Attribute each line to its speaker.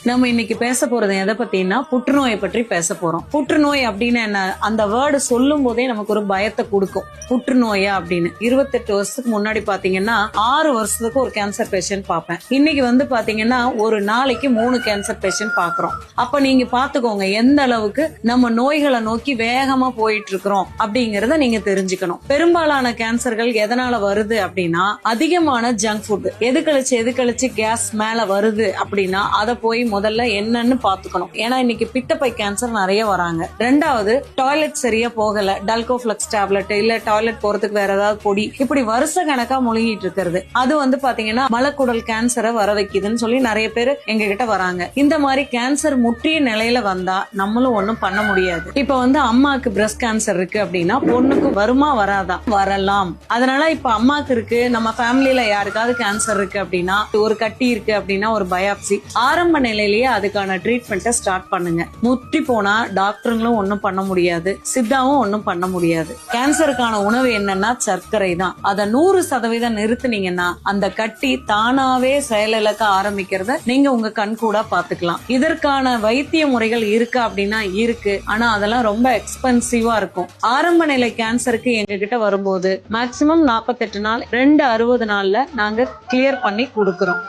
Speaker 1: நம்ம இன்னைக்கு பேச போறது எதை பத்தினா புற்றுநோயை பற்றி பேச போறோம். புற்றுநோய் அப்படின்னு என்ன, அந்த வேர்டு சொல்லும் போதே நமக்கு ஒரு பயத்தை கொடுக்கும். புற்றுநோயா அப்படின்னு 28 வருஷத்துக்கு முன்னாடி பாத்தீங்கன்னா 6 வருஷத்துக்கு ஒரு கேன்சர் பேஷண்ட் பார்ப்பேன். இன்னைக்கு பாத்தீங்கன்னா ஒரு நாளைக்கு 3 கேன்சர் பேஷண்ட் பாக்குறோம். அப்ப நீங்க பாத்துக்கோங்க எந்த அளவுக்கு நம்ம நோய்களை நோக்கி வேகமா போயிட்டு இருக்கிறோம் அப்படிங்கறத நீங்க தெரிஞ்சுக்கணும். பெரும்பாலான கேன்சர்கள் எதனால வருது அப்படின்னா அதிகமான ஜங்க் ஃபுட். எது கழிச்சு கேஸ் மேல வருது அப்படின்னா அதை போய் முதல்ல என்னன்னு பாத்துக்கணும். ஏன்னா இன்னைக்கு பித்தப்பை கேன்சர் நிறைய வராங்க. ரெண்டாவது டாய்லெட் சரியா போகல, டல்கோஃபிளக்ஸ் டேப்லெட் இல்ல டாய்லெட் போறதுக்கு வேற ஏதாவது பொடி, இப்படி வருஷ கணக்கா முழுகிட்டு இருக்கிறது. அது பாத்தீங்கன்னா மலக்குடல் கேன்சரை வர வைக்குதுன்னு சொல்லி நிறைய பேர் எங்க கிட்ட வராங்க. இந்த மாதிரி கேன்சர் முற்றிய நிலையில வந்தா நம்மளும் ஒண்ணும் பண்ண முடியாது. இப்ப அம்மாக்கு பிரஸ்ட் கேன்சர் இருக்கு அப்படின்னா பொண்ணுக்கு வருமா வராதா? வரலாம். அதனால இப்ப அம்மாக்கு இருக்கு, நம்ம ஃபேமிலியில யாருக்காவது கேன்சர் இருக்கு அப்படின்னா, ஒரு கட்டி இருக்கு அப்படின்னா ஒரு பயாப்சி, ஆரம்ப நிலையிலேயே அதுக்கான ட்ரீட்மெண்ட்டை ஸ்டார்ட் பண்ணுங்க. முற்றி போனா டாக்டருங்களும் ஒன்னும் பண்ண முடியாது, சித்தாவும் ஒன்னும் பண்ண முடியாது. கேன்சருக்கான உணவு என்னன்னா சர்க்கரை தான். அதை 100% நிறுத்துனீங்கன்னா அந்த கட்டி தானாவே செயலிழக்க ஆரம்பிக்கிறத நீங்க உங்க கண் கூட பாத்துக்கலாம். இதற்கான வைத்திய முறைகள் இருக்கா அப்படின்னா இருக்கு. ஆனா அதெல்லாம் ரொம்ப எக்ஸ்பென்சிவா இருக்கும். ஆரம்ப நிலை கேன்சருக்கு எங்க கிட்ட வரும்போது மேக்சிமம் 48 நாள் 260 நாள்ல நாங்க கிளியர் பண்ணி கொடுக்கிறோம்.